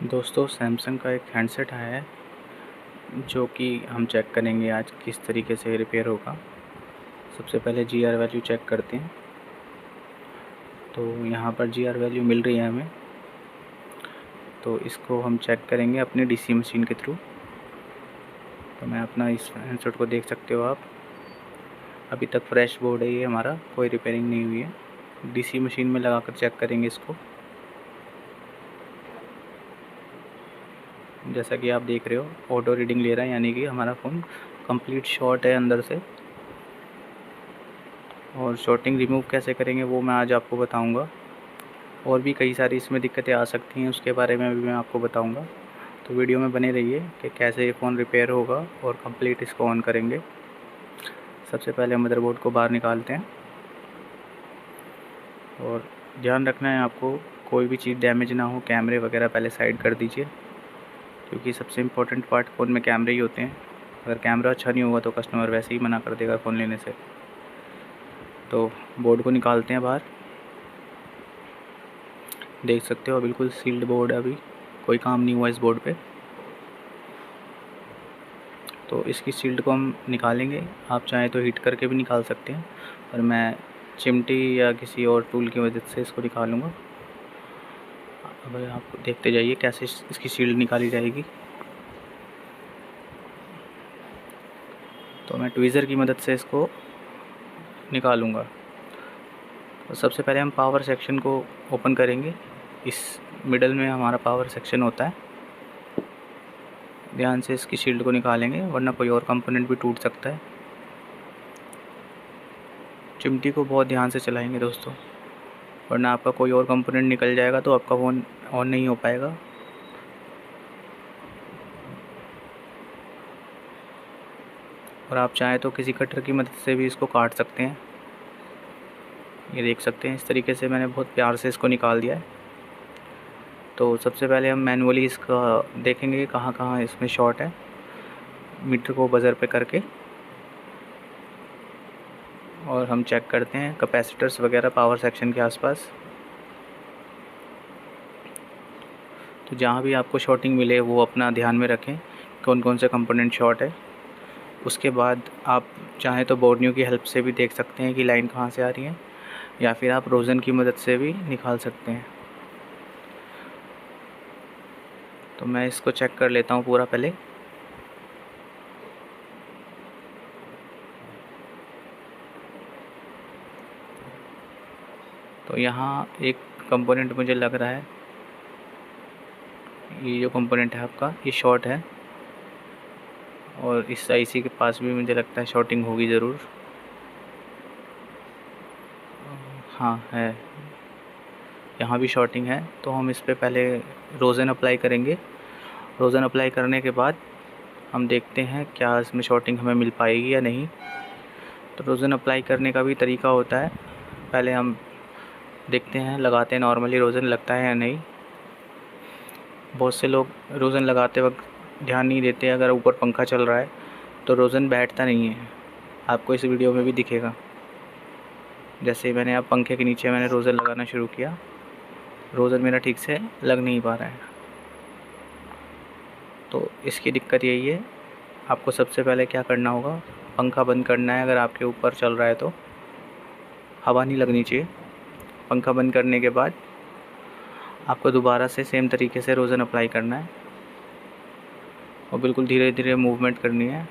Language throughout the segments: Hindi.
दोस्तों सैमसंग का एक हैंडसेट आया है जो कि हम चेक करेंगे आज किस तरीके से रिपेयर होगा। सबसे पहले जीआर वैल्यू चेक करते हैं। तो यहाँ पर जीआर वैल्यू मिल रही है हमें, तो इसको हम चेक करेंगे अपनी डीसी मशीन के थ्रू। तो मैं अपना इस हैंडसेट को देख सकते हो आप, अभी तक फ्रेश बोर्ड है ये हमारा, कोई रिपेयरिंग नहीं हुई है। डीसी मशीन में लगा कर चेक करेंगे इसको। जैसा कि आप देख रहे हो ऑटो रीडिंग ले रहा है, यानी कि हमारा फ़ोन कंप्लीट शॉर्ट है अंदर से। और शॉर्टिंग रिमूव कैसे करेंगे वो मैं आज आपको बताऊंगा। और भी कई सारी इसमें दिक्कतें आ सकती हैं, उसके बारे में भी मैं आपको बताऊंगा। तो वीडियो में बने रहिए कि कैसे ये फ़ोन रिपेयर होगा और कंप्लीट इसको ऑन करेंगे। सबसे पहले मदरबोर्ड को बाहर निकालते हैं और ध्यान रखना है आपको कोई भी चीज़ डैमेज ना हो। कैमरे वगैरह पहले साइड कर दीजिए, क्योंकि सबसे इम्पोर्टेंट पार्ट फ़ोन में कैमरे ही होते हैं। अगर कैमरा अच्छा नहीं होगा तो कस्टमर वैसे ही मना कर देगा फ़ोन लेने से। तो बोर्ड को निकालते हैं बाहर। देख सकते हो बिल्कुल सील्ड बोर्ड है, अभी कोई काम नहीं हुआ इस बोर्ड पे। तो इसकी सील्ड को हम निकालेंगे, आप चाहें तो हीट करके भी निकाल सकते हैं, पर मैं चिमटी या किसी और टूल की मदद से इसको निकालूंगा। अब आप देखते जाइए कैसे इसकी सील्ड निकाली जाएगी। तो मैं ट्वीज़र की मदद से इसको निकालूंगा। तो सबसे पहले हम पावर सेक्शन को ओपन करेंगे। इस मिडल में हमारा पावर सेक्शन होता है। ध्यान से इसकी शील्ड को निकालेंगे, वरना कोई और कंपोनेंट भी टूट सकता है। चिमटी को बहुत ध्यान से चलाएंगे दोस्तों, वरना आपका कोई और कंपोनेंट निकल जाएगा तो आपका फ़ोन ऑन नहीं हो पाएगा। और आप चाहें तो किसी कटर की मदद से भी इसको काट सकते हैं। ये देख सकते हैं इस तरीके से मैंने बहुत प्यार से इसको निकाल दिया है। तो सबसे पहले हम मैनुअली इसका देखेंगे कहाँ कहाँ इसमें शॉर्ट है, मीटर को बज़र पे करके। और हम चेक करते हैं कैपेसिटर्स वगैरह पावर सेक्शन के आसपास। तो जहाँ भी आपको शॉर्टिंग मिले वो अपना ध्यान में रखें, कौन कौन से कंपोनेंट शॉर्ट है। उसके बाद आप चाहें तो बोर्नियो की हेल्प से भी देख सकते हैं कि लाइन कहाँ से आ रही है, या फिर आप रोज़न की मदद से भी निकाल सकते हैं। तो मैं इसको चेक कर लेता हूँ पूरा पहले। तो यहाँ एक कंपोनेंट मुझे लग रहा है, ये जो कंपोनेंट है आपका ये शॉर्ट है, और इस आईसी के पास भी मुझे लगता है शॉर्टिंग होगी ज़रूर। हाँ है, यहाँ भी शॉर्टिंग है। तो हम इस पे पहले रोज़न अप्लाई करेंगे। रोज़न अप्लाई करने के बाद हम देखते हैं क्या इसमें शॉर्टिंग हमें मिल पाएगी या नहीं। तो रोज़न अप्लाई करने का भी तरीका होता है, पहले हम देखते हैं लगाते हैं नॉर्मली रोज़न लगता है या नहीं। बहुत से लोग रोज़न लगाते वक्त ध्यान नहीं देते, अगर ऊपर पंखा चल रहा है तो रोज़न बैठता नहीं है। आपको इस वीडियो में भी दिखेगा, जैसे मैंने अब पंखे के नीचे मैंने रोज़न लगाना शुरू किया, रोज़न मेरा ठीक से लग नहीं पा रहा है। तो इसकी दिक्कत यही है। आपको सबसे पहले क्या करना होगा, पंखा बंद करना है। अगर आपके ऊपर चल रहा है तो हवा नहीं लगनी चाहिए। पंखा बंद करने के बाद आपको दोबारा से सेम तरीके से रोज़न अप्लाई करना है, और बिल्कुल धीरे धीरे मूवमेंट करनी है।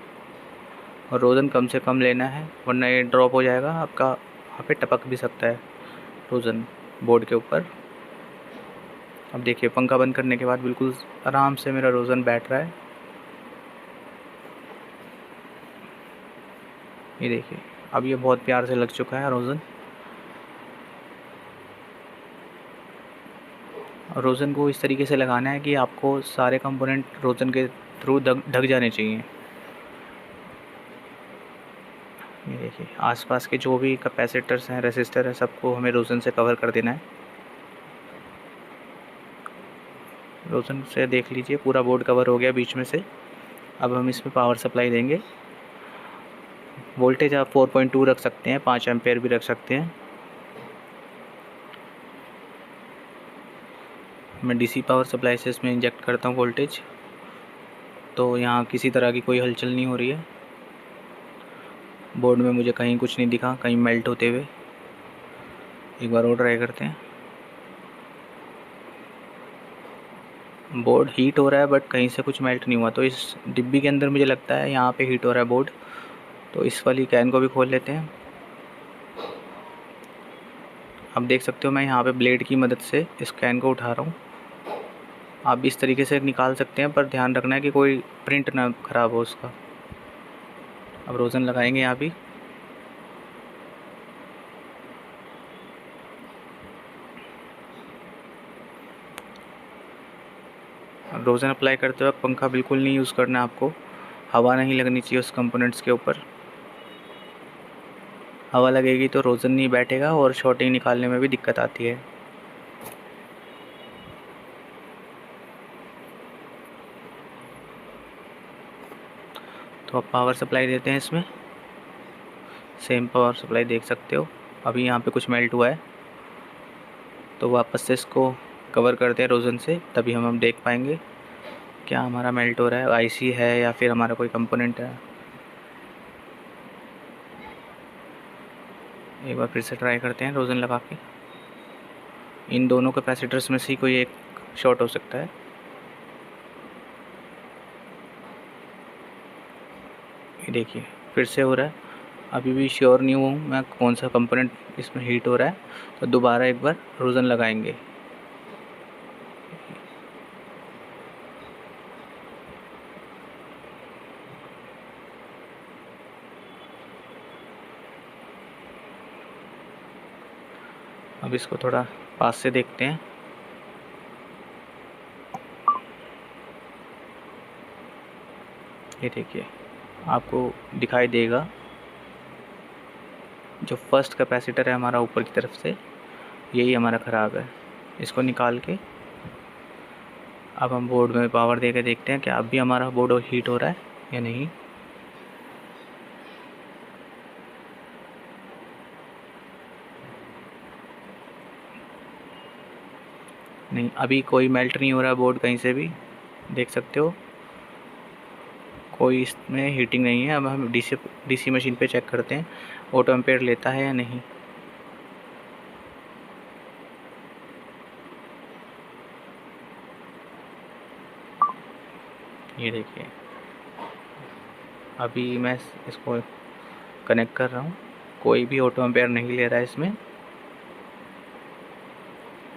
और रोज़न कम से कम लेना है, वरना ये ड्रॉप हो जाएगा आपका, वहाँ पे टपक भी सकता है रोज़न बोर्ड के ऊपर। अब देखिए पंखा बंद करने के बाद बिल्कुल आराम से मेरा रोज़न बैठ रहा है। ये देखिए अब ये बहुत प्यार से लग चुका है रोज़न। और रोज़न को इस तरीके से लगाना है कि आपको सारे कंपोनेंट रोज़न के थ्रू ढक जाने चाहिए। ये देखिए आसपास के जो भी कैपेसिटर्स हैं, रेसिस्टर है, सबको हमें रोज़न से कवर कर देना है। रोज़न से देख लीजिए पूरा बोर्ड कवर हो गया बीच में से। अब हम इसमें पावर सप्लाई देंगे। वोल्टेज आप 4.2 रख सकते हैं, 5 एम्पेयर भी रख सकते हैं। मैं डीसी पावर सप्लाई से इसमें इंजेक्ट करता हूँ वोल्टेज, तो यहाँ किसी तरह की कोई हलचल नहीं हो रही है। बोर्ड में मुझे कहीं कुछ नहीं दिखा, कहीं मेल्ट होते हुए। एक बार और ट्राई करते हैं। बोर्ड हीट हो रहा है बट कहीं से कुछ मेल्ट नहीं हुआ, तो इस डिब्बी के अंदर मुझे लगता है यहाँ पे हीट हो रहा है बोर्ड। तो इस वाली कैन को भी खोल लेते हैं। आप देख सकते हो मैं यहाँ पे ब्लेड की मदद से इस कैन को उठा रहा हूँ। आप भी इस तरीके से निकाल सकते हैं, पर ध्यान रखना है कि कोई प्रिंट ना ख़राब हो उसका। अब रोज़न लगाएंगे यहाँ भी। रोज़न अप्लाई करते वक्त पंखा बिल्कुल नहीं यूज़ करना है आपको। हवा नहीं लगनी चाहिए उस कंपोनेंट्स के ऊपर। हवा लगेगी तो रोज़न नहीं बैठेगा और शॉर्टिंग निकालने में भी दिक्कत आती है। तो अब पावर सप्लाई देते हैं इसमें। सेम पावर सप्लाई देख सकते हो। अभी यहाँ पे कुछ मेल्ट हुआ है, तो वापस से इसको कवर करते हैं रोज़न से, तभी हम देख पाएंगे क्या हमारा मेल्ट हो रहा है, आईसी है या फिर हमारा कोई कंपोनेंट है। एक बार फिर से ट्राई करते हैं रोज़न लगा के। इन दोनों कैपेसिटर्स में से कोई एक शॉर्ट हो सकता है। ये देखिए फिर से हो रहा है। अभी भी श्योर नहीं हूँ मैं कौन सा कंपोनेंट इसमें हीट हो रहा है, तो दोबारा एक बार रोज़न लगाएंगे। अब इसको थोड़ा पास से देखते हैं। ये देखिए आपको दिखाई देगा, जो फर्स्ट कैपेसिटर है हमारा ऊपर की तरफ से, यही हमारा ख़राब है। इसको निकाल के अब हम बोर्ड में पावर दे के देखते हैं कि अब भी हमारा बोर्ड हीट हो रहा है या नहीं। नहीं, अभी कोई मेल्ट नहीं हो रहा बोर्ड कहीं से भी, देख सकते हो कोई इसमें हीटिंग नहीं है। अब हम डीसी मशीन पे चेक करते हैं ऑटो एम्पेयर लेता है या नहीं। ये देखिए अभी मैं इसको कनेक्ट कर रहा हूँ, कोई भी ऑटो एम्पेयर नहीं ले रहा है इसमें,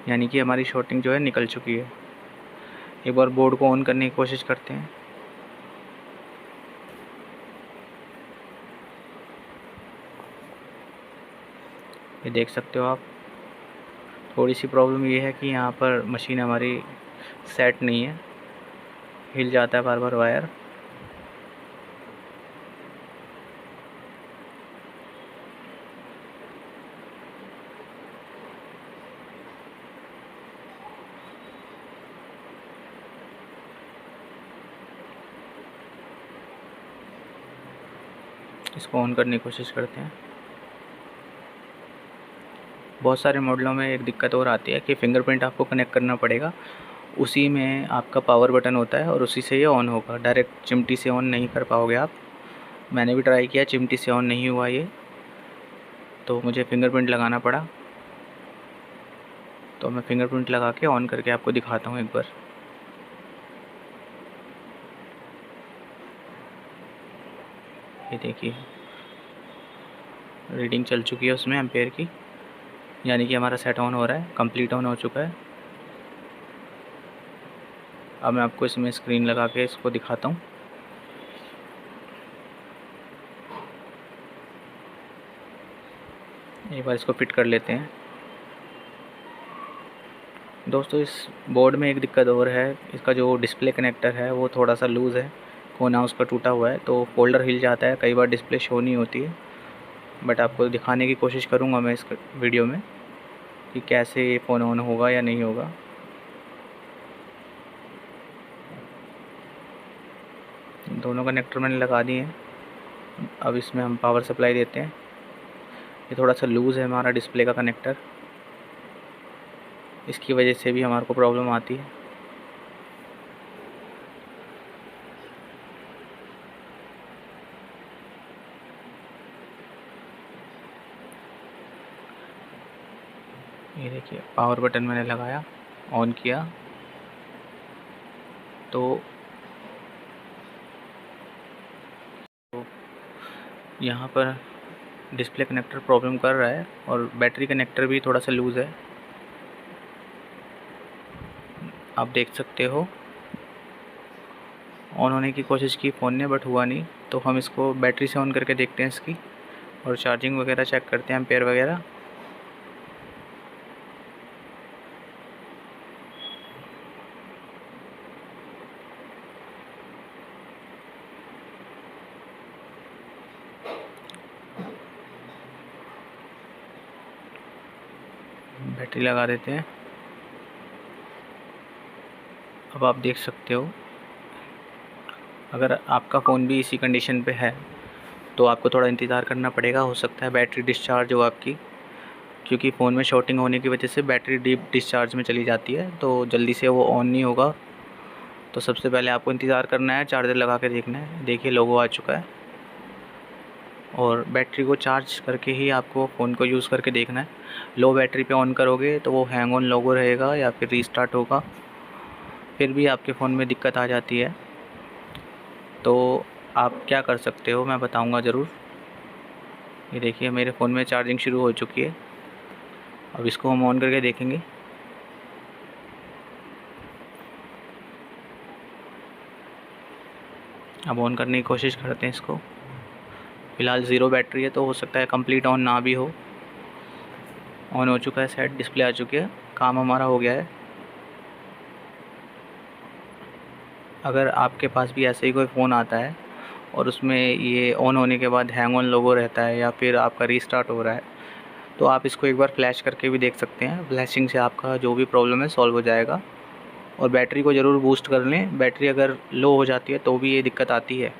यानी कि हमारी शॉर्टिंग जो है निकल चुकी है। एक बार बोर्ड को ऑन करने की कोशिश करते हैं। ये देख सकते हो आप। थोड़ी सी प्रॉब्लम ये है कि यहाँ पर मशीन हमारी सेट नहीं है, हिल जाता है बार बार वायर। इसको ऑन करने की कोशिश करते हैं। बहुत सारे मॉडलों में एक दिक्कत और आती है कि फिंगरप्रिंट आपको कनेक्ट करना पड़ेगा, उसी में आपका पावर बटन होता है और उसी से ये ऑन होगा। डायरेक्ट चिमटी से ऑन नहीं कर पाओगे आप। मैंने भी ट्राई किया, चिमटी से ऑन नहीं हुआ ये, तो मुझे फिंगरप्रिंट लगाना पड़ा। तो मैं फिंगरप्रिंट लगा के ऑन करके आपको दिखाता हूँ एक बार। ये देखिए रीडिंग चल चुकी है उसमें एम्पेयर की, यानी कि हमारा सेट ऑन हो रहा है, कंप्लीट ऑन हो चुका है। अब मैं आपको इसमें स्क्रीन लगा के इसको दिखाता हूँ। एक बार इसको फिट कर लेते हैं। दोस्तों इस बोर्ड में एक दिक्कत और है, इसका जो डिस्प्ले कनेक्टर है वो थोड़ा सा लूज़ है, कोना उसका टूटा हुआ है, तो फोल्डर हिल जाता है, कई बार डिस्प्ले शो नहीं होती है। बट आपको दिखाने की कोशिश करूँगा मैं इस वीडियो में कि कैसे ये फ़ोन ऑन होगा या नहीं होगा। दोनों कनेक्टर मैंने लगा दिए हैं। अब इसमें हम पावर सप्लाई देते हैं। ये थोड़ा सा लूज़ है हमारा डिस्प्ले का कनेक्टर। इसकी वजह से भी हमारे को प्रॉब्लम आती है। ये देखिए पावर बटन मैंने लगाया, ऑन किया तो यहाँ पर डिस्प्ले कनेक्टर प्रॉब्लम कर रहा है और बैटरी कनेक्टर भी थोड़ा सा लूज़ है, आप देख सकते हो। ऑन होने की कोशिश की फ़ोन ने बट हुआ नहीं, तो हम इसको बैटरी से ऑन करके देखते हैं इसकी, और चार्जिंग वगैरह चेक करते हैं, एम्पेयर वगैरह। बैटरी लगा देते हैं। अब आप देख सकते हो, अगर आपका फ़ोन भी इसी कंडीशन पे है तो आपको थोड़ा इंतज़ार करना पड़ेगा। हो सकता है बैटरी डिस्चार्ज हो आपकी, क्योंकि फ़ोन में शॉर्टिंग होने की वजह से बैटरी डीप डिस्चार्ज में चली जाती है, तो जल्दी से वो ऑन नहीं होगा। तो सबसे पहले आपको इंतज़ार करना है, चार्जर लगा के देखना है। देखिए लोगो आ चुका है, और बैटरी को चार्ज करके ही आपको फ़ोन को यूज़ करके देखना है। लो बैटरी पे ऑन करोगे तो वो हैंग ऑन लोगो रहेगा या फिर रीस्टार्ट होगा, फिर भी आपके फ़ोन में दिक्कत आ जाती है। तो आप क्या कर सकते हो मैं बताऊंगा ज़रूर। ये देखिए मेरे फ़ोन में चार्जिंग शुरू हो चुकी है, अब इसको हम ऑन करके देखेंगे। अब ऑन करने की कोशिश करते हैं इसको। फ़िलहाल ज़ीरो बैटरी है, तो हो सकता है कंप्लीट ऑन ना भी हो। ऑन हो चुका है, सेट डिस्प्ले आ चुकी है, काम हमारा हो गया है। अगर आपके पास भी ऐसे ही कोई फ़ोन आता है और उसमें ये ऑन होने के बाद हैंग ऑन लोगो रहता है या फिर आपका रीस्टार्ट हो रहा है, तो आप इसको एक बार फ्लैश करके भी देख सकते हैं। फ्लैशिंग से आपका जो भी प्रॉब्लम है सॉल्व हो जाएगा। और बैटरी को ज़रूर बूस्ट कर लें, बैटरी अगर लो हो जाती है तो भी ये दिक्कत आती है।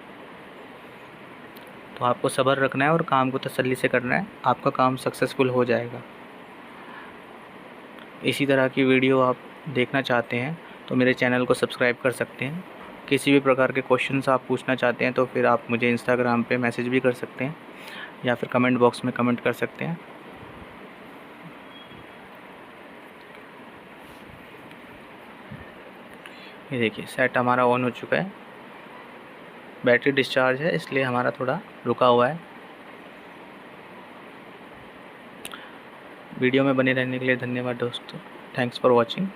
तो आपको सब्र रखना है और काम को तसल्ली से करना है, आपका काम सक्सेसफुल हो जाएगा। इसी तरह की वीडियो आप देखना चाहते हैं तो मेरे चैनल को सब्सक्राइब कर सकते हैं। किसी भी प्रकार के क्वेश्चंस आप पूछना चाहते हैं तो फिर आप मुझे इंस्टाग्राम पे मैसेज भी कर सकते हैं या फिर कमेंट बॉक्स में कमेंट कर सकते हैं। ये देखिए सेट हमारा ऑन हो चुका है, बैटरी डिस्चार्ज है इसलिए हमारा थोड़ा रुका हुआ है। वीडियो में बने रहने के लिए धन्यवाद दोस्तों, थैंक्स फॉर वॉचिंग।